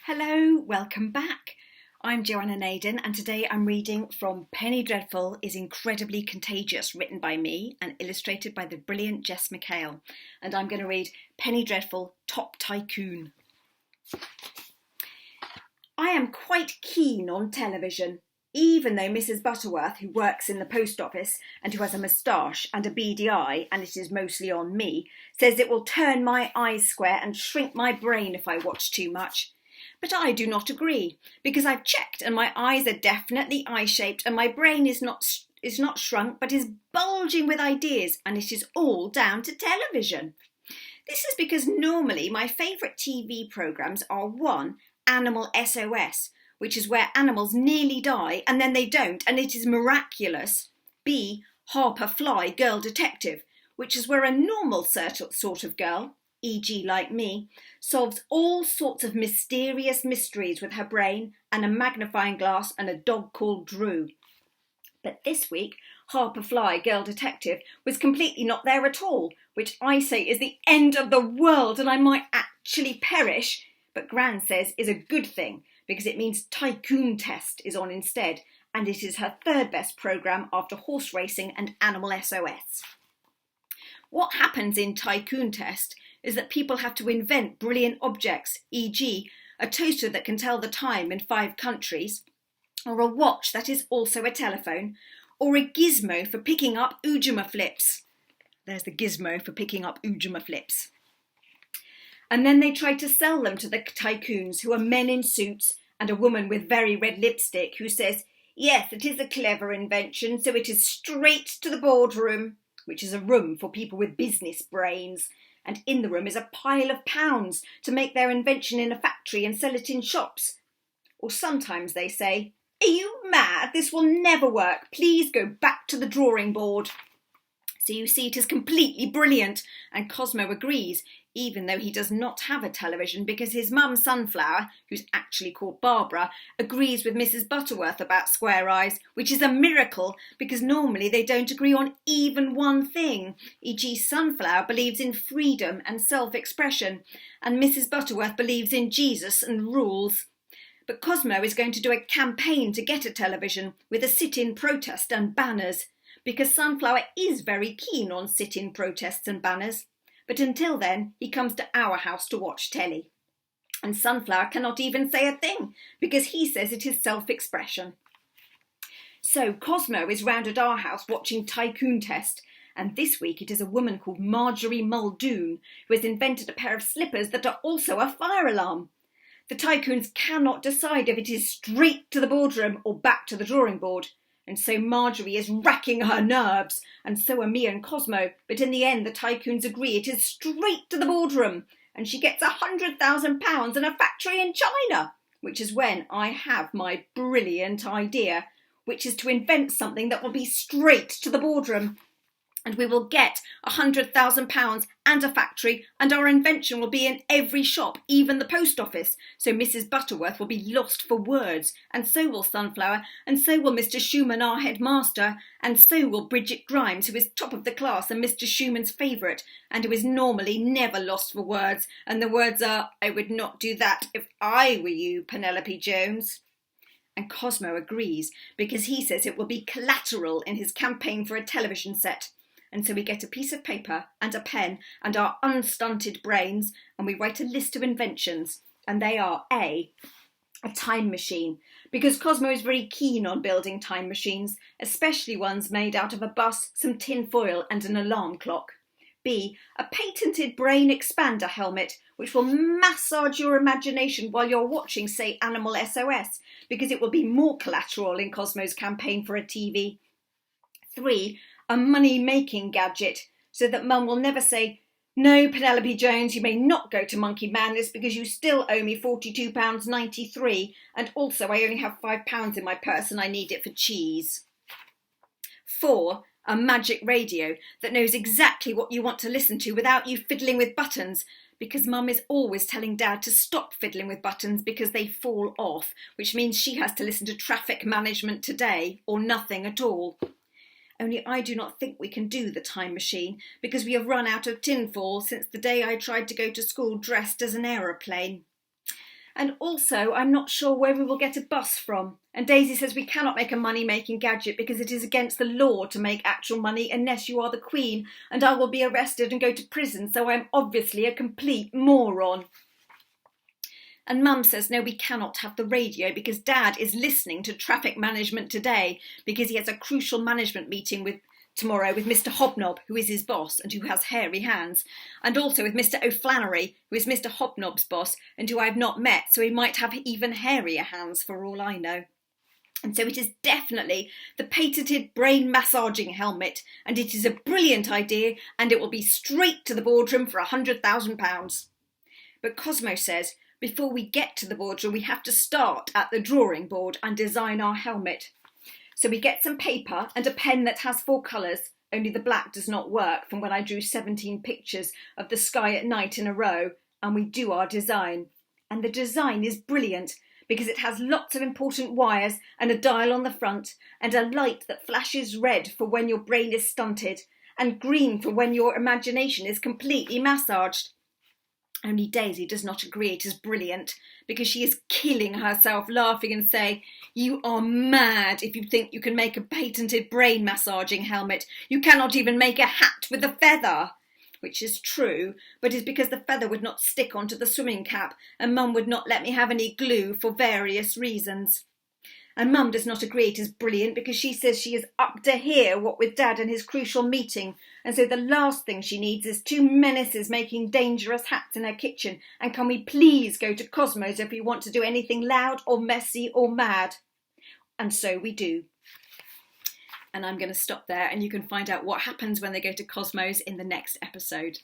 Hello, welcome back. I'm Joanna Naden and today I'm reading from Penny Dreadful is Incredibly Contagious, written by me and illustrated by the brilliant Jess McHale. And I'm going to read Penny Dreadful, Top Tycoon. I am quite keen on television, even though Mrs. Butterworth, who works in the post office and who has a moustache and a beady eye, and it is mostly on me, says it will turn my eyes square and shrink my brain if I watch too much. But I do not agree, because I've checked and my eyes are definitely eye-shaped and my brain is not shrunk but is bulging with ideas, and it is all down to television. This is because normally my favourite TV programmes are 1. Animal SOS, which is where animals nearly die and then they don't and it is miraculous. B. Harper Fly Girl Detective, which is where a normal sort of girl, e.g. like me, solves all sorts of mysterious mysteries with her brain and a magnifying glass and a dog called Drew. But this week, Harper Fly Girl Detective was completely not there at all, which I say is the end of the world and I might actually perish, but Gran says is a good thing because it means Tycoon Test is on instead, and it is her third best programme after horse racing and Animal SOS. What happens in Tycoon Test is that people have to invent brilliant objects, e.g. a toaster that can tell the time in 5 countries, or a watch that is also a telephone, or a gizmo for picking up Ujima flips. There's the gizmo for picking up Ujima flips. And then they try to sell them to the tycoons, who are men in suits and a woman with very red lipstick who says, yes, it is a clever invention, so it is straight to the boardroom, which is a room for people with business brains. And in the room is a pile of pounds to make their invention in a factory and sell it in shops. Or sometimes they say, are you mad? This will never work. Please go back to the drawing board. So you see, it is completely brilliant, and Cosmo agrees, even though he does not have a television because his mum Sunflower, who's actually called Barbara, agrees with Mrs. Butterworth about square eyes, which is a miracle because normally they don't agree on even one thing, e.g. Sunflower believes in freedom and self-expression, and Mrs. Butterworth believes in Jesus and rules. But Cosmo is going to do a campaign to get a television with a sit-in protest and banners, because Sunflower is very keen on sit-in protests and banners. But until then, he comes to our house to watch telly. And Sunflower cannot even say a thing, because he says it is self-expression. So Cosmo is round at our house watching Tycoon Test, and this week it is a woman called Marjorie Muldoon who has invented a pair of slippers that are also a fire alarm. The tycoons cannot decide if it is straight to the boardroom or back to the drawing board. And so Marjorie is racking her nerves, and so are me and Cosmo, but in the end the tycoons agree it is straight to the boardroom, and she gets £100,000 and a factory in China, which is when I have my brilliant idea, which is to invent something that will be straight to the boardroom, and we will get £100,000 and a factory, and our invention will be in every shop, even the post office. So Mrs. Butterworth will be lost for words, and so will Sunflower, and so will Mr. Schumann, our headmaster, and so will Bridget Grimes, who is top of the class and Mr. Schumann's favourite, and who is normally never lost for words. And the words are, I would not do that if I were you, Penelope Jones. And Cosmo agrees, because he says it will be collateral in his campaign for a television set. And so we get a piece of paper and a pen and our unstunted brains, and we write a list of inventions. And they are A time machine, because Cosmo is very keen on building time machines, especially ones made out of a bus, some tin foil and an alarm clock. B, a patented brain expander helmet, which will massage your imagination while you're watching, say, Animal SOS, because it will be more collateral in Cosmo's campaign for a TV. 3, a money-making gadget, so that Mum will never say, no, Penelope Jones, you may not go to Monkey Madness because you still owe me £42.93, and also I only have £5 in my purse and I need it for cheese. 4, a magic radio that knows exactly what you want to listen to without you fiddling with buttons, because Mum is always telling Dad to stop fiddling with buttons because they fall off, which means she has to listen to Traffic Management Today or nothing at all. Only I do not think we can do the time machine because we have run out of tinfoil since the day I tried to go to school dressed as an aeroplane. And also, I'm not sure where we will get a bus from. And Daisy says we cannot make a money-making gadget because it is against the law to make actual money unless you are the Queen, and I will be arrested and go to prison, so I'm obviously a complete moron. And Mum says, no, we cannot have the radio because Dad is listening to traffic management today because he has a crucial management meeting tomorrow with Mr. Hobnob, who is his boss and who has hairy hands, and also with Mr. O'Flannery, who is Mr. Hobnob's boss and who I have not met, so he might have even hairier hands for all I know. And so it is definitely the patented brain massaging helmet, and it is a brilliant idea, and it will be straight to the boardroom for £100,000. But Cosmo says, before we get to the boardroom, we have to start at the drawing board and design our helmet. So we get some paper and a pen that has 4 colours, only the black does not work from when I drew 17 pictures of the sky at night in a row, and we do our design. And the design is brilliant because it has lots of important wires and a dial on the front and a light that flashes red for when your brain is stunted and green for when your imagination is completely massaged. Only Daisy does not agree it is brilliant because she is killing herself laughing and saying, you are mad if you think you can make a patented brain massaging helmet. You cannot even make a hat with a feather. Which is true, but is because the feather would not stick onto the swimming cap and Mum would not let me have any glue for various reasons. And Mum does not agree it is brilliant because she says she is up to here what with Dad and his crucial meeting, and so the last thing she needs is 2 menaces making dangerous hats in her kitchen, and can we please go to Cosmo's if we want to do anything loud or messy or mad? And so we do. And I'm going to stop there, and you can find out what happens when they go to Cosmo's in the next episode.